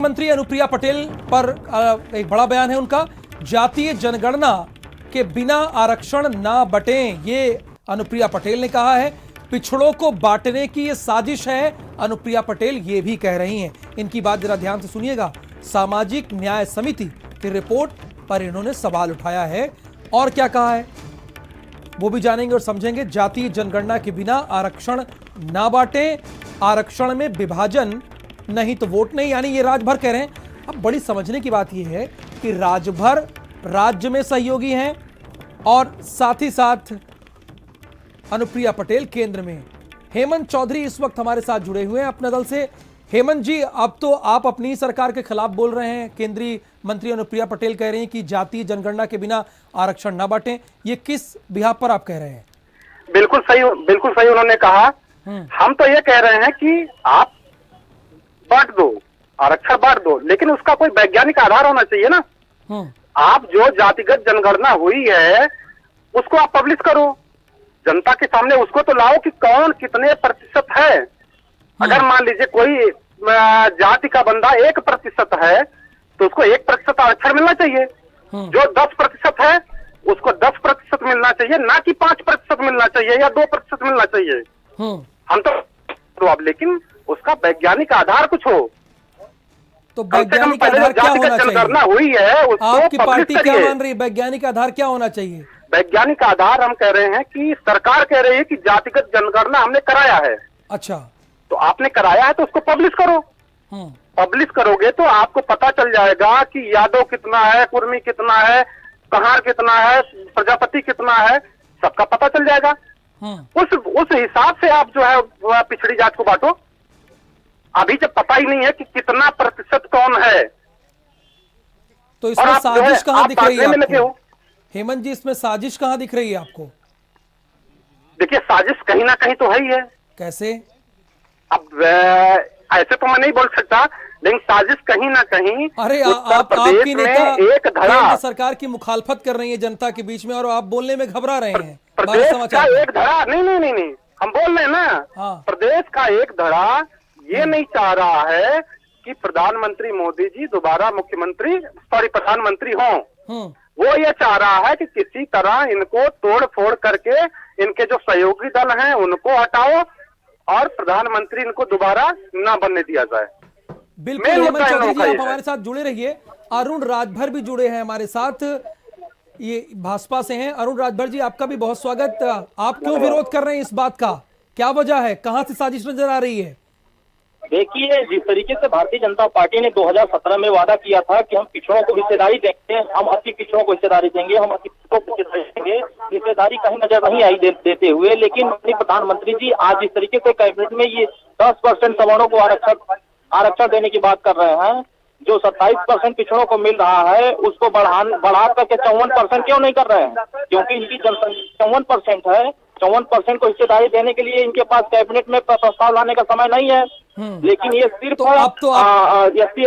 मंत्री अनुप्रिया पटेल पर एक बड़ा बयान है उनका। जातीय जनगणना के बिना आरक्षण ना बटें, ये अनुप्रिया पटेल ने कहा है। पिछड़ों को बांटने की ये साजिश है, अनुप्रिया पटेल ये भी कह रही हैं। इनकी बात जरा ध्यान से सुनिएगा। सामाजिक न्याय समिति की रिपोर्ट पर इन्होंने सवाल उठाया है और क्या कहा है वो भी जानेंगे और समझेंगे। जातीय जनगणना के बिना आरक्षण ना बांटें, आरक्षण में विभाजन नहीं तो वोट नहीं, यानी ये राजभर कह रहे हैं। अब बड़ी समझने की बात यह है कि राजभर राज्य में सहयोगी हैं और साथ ही साथ अनुप्रिया पटेल केंद्र में। हेमंत चौधरी इस वक्त हमारे साथ जुड़े हुए हैं अपने दल से। हेमंत जी, अब तो आप अपनी सरकार के खिलाफ बोल रहे हैं। केंद्रीय मंत्री अनुप्रिया पटेल कह रही हैं कि जातीय जनगणना के बिना आरक्षण ना बांटें। ये किस बिहाफ पर आप कह रहे हैं? बिल्कुल सही उन्होंने कहा। हम तो ये कह रहे हैं कि आप बांट दो, आरक्षण बांट दो, लेकिन उसका कोई वैज्ञानिक आधार होना चाहिए ना। आप जो जातिगत जनगणना हुई है उसको आप पब्लिश करो, जनता के सामने उसको तो लाओ कि कौन कितने प्रतिशत है। अगर मान लीजिए कोई जाति का बंदा 1% है तो उसको 1% आरक्षण मिलना चाहिए। जो 10% है उसको 10% मिलना चाहिए, ना कि 5% मिलना चाहिए या 2% मिलना चाहिए। हम तो अब लेकिन उसका वैज्ञानिक आधार कुछ हो। तो वैज्ञानिक आधार क्या होना चाहिए? हुई है उसको आपकी पार्टी क्या मान रही है? वैज्ञानिक आधार क्या होना चाहिए? वैज्ञानिक आधार हम कह रहे हैं कि सरकार कह रही है कि जातिगत जनगणना हमने कराया है। अच्छा, तो आपने कराया है तो उसको पब्लिश करो। पब्लिश करोगे तो आपको पता चल जाएगा कि यादव कितना है, कुर्मी कितना है, कहार कितना है, प्रजापति कितना है, सबका पता चल जाएगा। उस हिसाब से आप जो है पिछड़ी जात को बांटो। अभी जब पता ही नहीं है कि कितना प्रतिशत कौन है तो इसमें साजिश कहां दिख रही है आपको? हो हेमंत जी, इसमें साजिश कहां दिख रही है आपको? देखिए, साजिश कहीं ना कहीं तो है ही है। कैसे? अब ऐसे तो मैं नहीं बोल सकता, लेकिन साजिश कहीं ना कहीं। अरे आपकी नेता एक केंद्र सरकार की मुखालफत कर रही है जनता के बीच में और आप बोलने में घबरा रहे हैं। प्रदेश का एक धड़ा नहीं, हम बोल रहे हैं ना। प्रदेश का एक धड़ा ये नहीं चाह रहा है कि प्रधानमंत्री मोदी जी दोबारा प्रधानमंत्री हों। वो ये चाह रहा है कि किसी तरह इनको तोड़ फोड़ करके इनके जो सहयोगी दल हैं उनको हटाओ और प्रधानमंत्री इनको दोबारा ना बनने दिया जाए। बिल्कुल हेमंत चौधरी जी, आप हमारे साथ जुड़े रहिए। अरुण राजभर भी जुड़े हैं हमारे साथ, ये भाजपा से हैं। अरुण राजभर जी, आपका भी बहुत स्वागत। आप क्यों विरोध कर रहे हैं इस बात का? क्या वजह है? कहां से साजिश नजर आ रही है? देखिए, जिस तरीके से भारतीय जनता पार्टी ने 2017 में वादा किया था कि हम पिछड़ों को हिस्सेदारी देंगे, हम 80 पिछड़ों को हिस्सेदारी देंगे, हम 80 पिछड़ों को हिस्सेदारी देंगे, हिस्सेदारी कहीं नजर नहीं आई देते हुए। लेकिन प्रधानमंत्री जी आज जिस तरीके से कैबिनेट में ये 10% सवर्णों को आरक्षण देने की बात कर रहे हैं, जो 27% पिछड़ों को मिल रहा है उसको बढ़ा करके 54% क्यों नहीं कर रहे हैं? क्योंकि इनकी जनसंख्या 54% है। 54% को हिस्सेदारी देने के लिए इनके पास कैबिनेट में प्रस्ताव लाने का समय नहीं है। लेकिन ये सिर्फ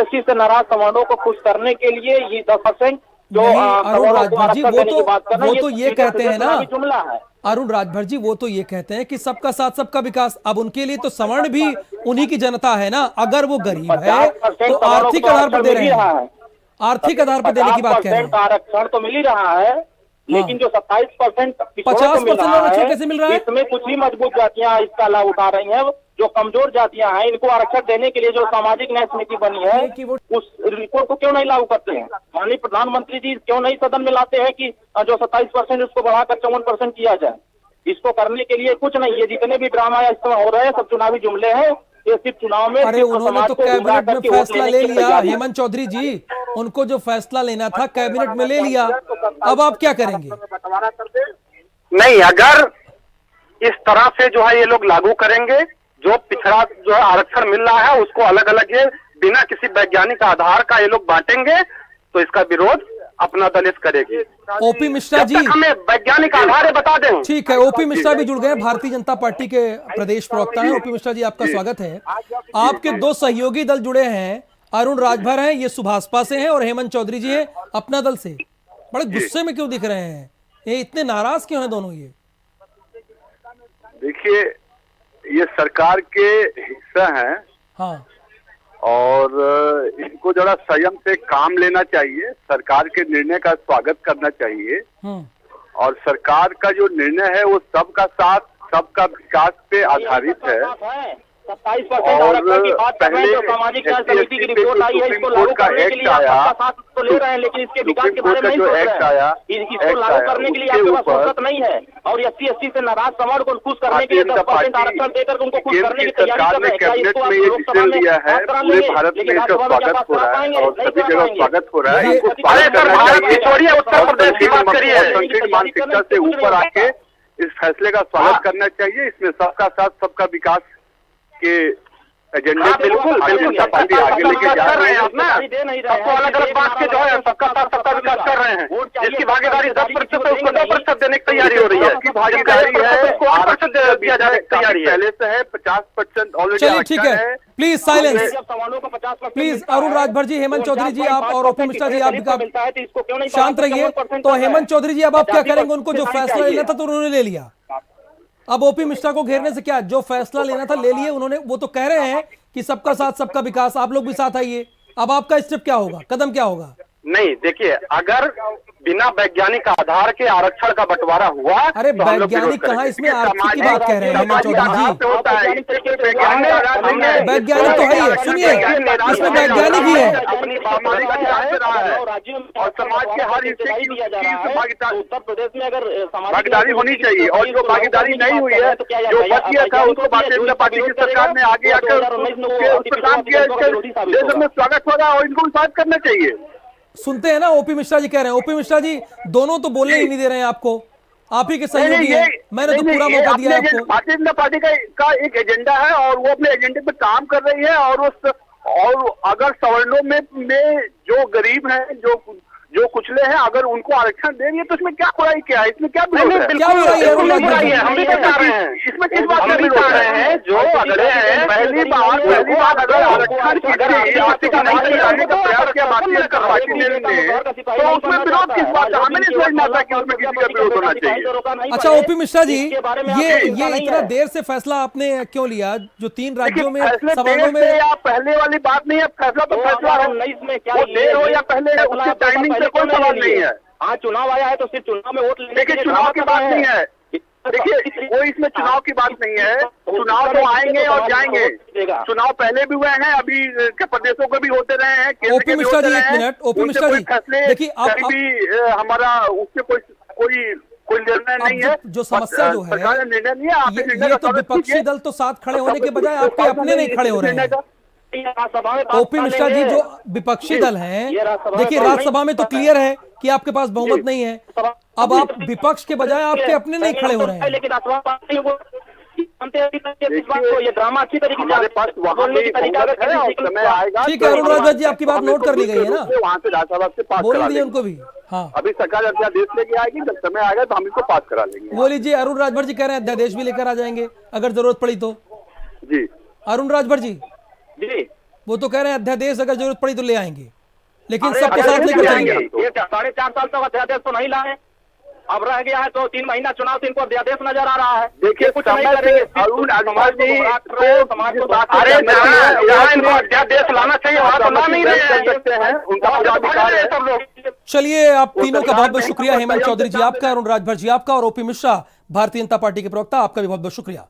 SC से नाराज सवर्णों को खुश करने के लिए ये 10% जो अरुण राजभर जी वो तो ये कहते हैं ना, जुमला है। अरुण राजभर जी वो तो ये कहते हैं कि सबका साथ सबका विकास। अब उनके लिए तो सवर्ण भी उन्हीं की जनता है ना। अगर वो गरीब है तो आर्थिक आधार पर दे रहे हैं, आर्थिक आधार पर देने की बात कह रहे हैं। आरक्षण तो मिल ही रहा है, लेकिन जो 27% 50% कैसे मिल रहा है? इसमें कुछ ही मजबूत जातियां इसका लाभ उठा रही हैं। जो कमजोर जातियां हैं इनको आरक्षण देने के लिए जो सामाजिक न्याय समिति बनी है उस रिपोर्ट को क्यों नहीं लागू करते हैं? माननीय प्रधानमंत्री जी क्यों नहीं सदन में लाते हैं कि जो 27% उसको बढ़ाकर 54% किया जाए? इसको करने के लिए कुछ नहीं, ये जितने भी ड्रामा इस समय हो रहे हैं सब चुनावी जुमले हैं। ये सिर्फ चुनाव में अरे उन्होंने तो कैबिनेट में फैसला ले लिया। हेमंत चौधरी जी, उनको जो फैसला लेना था कैबिनेट में ले लिया, अब आप क्या करेंगे? नहीं, अगर इस तरह से जो है ये लोग लागू करेंगे, जो पिछड़ा जो आरक्षण मिल रहा है उसको अलग अलग ये बिना किसी वैज्ञानिक आधार का ये लोग बांटेंगे, तो इसका विरोध अपना दल करेगी। ओपी मिश्रा जी, हमें वैज्ञानिक आधार बता दें। ठीक है, ओपी मिश्रा भी जुड़ गए, भारतीय जनता पार्टी के प्रदेश प्रवक्ता हैं। ओपी मिश्रा जी, आपका स्वागत है। आपके दो सहयोगी दल जुड़े हैं, अरुण राजभर हैं, ये सुभाषपा से हैं, और हेमंत चौधरी जी हैं अपना दल से। बड़े गुस्से में क्यों दिख रहे हैं? ये इतने नाराज क्यों हैं दोनों? ये देखिए, ये सरकार के हिस्सा हैं। हाँ, और इनको जरा संयम से काम लेना चाहिए। सरकार के निर्णय का स्वागत करना चाहिए और सरकार का जो निर्णय है वो सबका साथ, सबका विकास पे आधारित है। 27% आरक्षण की बात कर रहे हैं, जो सामाजिक न्याय समिति की रिपोर्ट आई है, इसको लागू करने के लिए आप सबका साथ तो ले रहे हैं, लेकिन इसके विकास के बारे में नहीं सोच रहे हैं। इसको लागू करने के लिए आपके पास फुर्सत नहीं है और SC/ST से नाराज समाज को खुश करने के लिए 10% आरक्षण देकर उनको खुश करने की तैयारी कर रहे हैं। क्या इसको आप लोकसभा में बात करा लेंगे, लेकिन राज्यसभा में क्या बात करा पाएंगे? नहीं करा पाएंगे। स्वागत हो रहा है। अरे सर, भारत की छोड़िए, उत्तर प्रदेश की बात करिए। संकीर्ण मानसिकता से ऊपर आके इस फैसले का स्वागत करना चाहिए। इसमें सबका साथ, सबका विकास के एजेंडे बिल्कुल पार्टी आगे लेके जा कर रहे रहे हैं। हैं अपना सबको अलग अलग बात के जो है सबका साथ सबका विकास कर रहे हैं। जिसकी भागीदारी 10% है उसको 2% देने की तैयारी हो रही है। उसकी भागीदारी है उसको 8% दिया जाने की तैयारी है। पहले से है 50% ऑलरेडी। चलिए ठीक है, प्लीज साइलेंस, सवालों का 50% प्लीज। अरुण राजभर जी, हेमंत चौधरी जी, आप और ओपी मिश्रा जी, आप आप शांत रहिए। तो हेमंत चौधरी जी, अब आप क्या करेंगे? उनको जो फैसला लेना था तो उन्होंने ले लिया, अब ओपी मिश्रा को घेरने से क्या? जो फैसला लेना था ले लिए उन्होंने। वो तो कह रहे हैं कि सबका साथ सबका विकास, आप लोग भी साथ आइए। अब आपका स्टेप क्या होगा, कदम क्या होगा? नहीं, देखिए, अगर बिना वैज्ञानिक आधार के आरक्षण का बंटवारा हुआ, अरे वैज्ञानिक कहाँ, इसमें आर्थिक की बात कह रहे हैं हेमंत चौधरी जी। वैज्ञानिक तो है ही है, सुनिए, इसमें वैज्ञानिक ही है। अपनी सामाजिक आधार पे रहा है और समाज के हर हिस्से की उत्तर प्रदेश में अगर भागीदारी होनी चाहिए और जो भागीदारी नहीं हुई है, जो बच गया था, उसको भारतीय जनता पार्टी की सरकार ने आगे आकर उस पर काम किया। देश में स्वागत होगा और इनको स्वागत करना चाहिए। सुनते हैं ना, ओपी मिश्रा जी कह रहे हैं। ओपी मिश्रा जी दोनों तो बोलने ही नहीं दे रहे हैं आपको, आप ही के सहयोगी हैं। मैंने तो पूरा मौका दिया आपको। भारतीय जनता पार्टी का एक एजेंडा है और वो अपने एजेंडे पे काम कर रही है। और अगर सवर्णों में जो गरीब हैं, जो कुचले हैं, अगर उनको आरक्षण देंगे तो इसमें क्या बुराई, क्या है इसमें, क्या बुराई है? क्या बुराई है? हम भी बता रहे हैं, इसमें किस बात हम भी बता रहे हैं। जो अगले हैं, पहली बात अगर आरक्षण की का प्रयास किया भारतीय जनता पार्टी ने, तो उसमें विरोध किस बात है? हमें नहीं समझना था कि उसमें किसी का विरोध होना चाहिए। अच्छा ओपी मिश्रा जी, ये इतना देर से फैसला आपने क्यों लिया? जो 3 राज्यों में सवालों में, या पहले वाली बात नहीं है, फैसला तो फैसला है। वो देर हो या पहले, उसकी टाइमिंग से कोई सवाल नहीं है। हाँ, चुनाव आया है तो सिर्फ चुनाव में वोट लेने देखिए, चुनाव की बात नहीं है। देखिए, कोई इसमें चुनाव की बात नहीं है। चुनाव तो आएंगे और जाएंगे। चुनाव पहले भी हुए हैं, अभी के प्रदेशों को भी होते रहे हैं। ओपी मिश्रा जी एक मिनट, ओपी मिश्रा जी देखिए, आप हमारा उससे कोई निर्णय नहीं है। जो समस्या जो है, सरकार ने निर्णय लिया, आप ये तो विपक्षी दल तो साथ खड़े होने के बजाय आपके अपने नहीं खड़े हो रहे हैं। ओपी मिश्रा जी जो विपक्षी दल हैं, देखिए राज्यसभा में तो क्लियर है कि आपके पास बहुमत नहीं है। अब आप विपक्ष के बजाय आपके अपने नहीं खड़े हो रहे हैं। लेकिन ये ड्रामा अच्छी तरीके से समय आएगा। ठीक है अरुण राजभर जी, आपकी बात नोट कर ली गई है ना, वहाँ से राज्यसभा से पास बोल करा दिए लेंगे। उनको भी। हाँ, अभी सरकार अध्यादेश लेके आएगी, जब समय आएगा तो हम इसको पास करा लेंगे। वो लीजिए, अरुण राजभर जी कह रहे हैं अध्यादेश भी लेकर आ जाएंगे अगर जरूरत पड़ी तो। जी अरुण राजभर जी, वो तो कह रहे हैं अध्यादेश अगर जरूरत पड़ी तो ले आएंगे, लेकिन सबके साथ लेकर चलेंगे। 4.5 साल तक अध्यादेश तो नहीं लाए, अब रह गया है तो 3 महीना चुनाव से इनको अध्यादेश नजर आ रहा है। देखिए, कुछ नहीं करेंगे। अरुण राजभर जी समाज को अरे जहाँ इनको अध्यादेश लाना चाहिए वहाँ तो ला नहीं सकते हैं, उनका पूरा अधिकार है। सब लोग। चलिए, आप तीनों का बहुत बहुत शुक्रिया। हेमंत चौधरी जी आपका, अरुण राजभर जी आपका और ओपी मिश्रा भारतीय जनता पार्टी के प्रवक्ता, आपका भी बहुत बहुत शुक्रिया।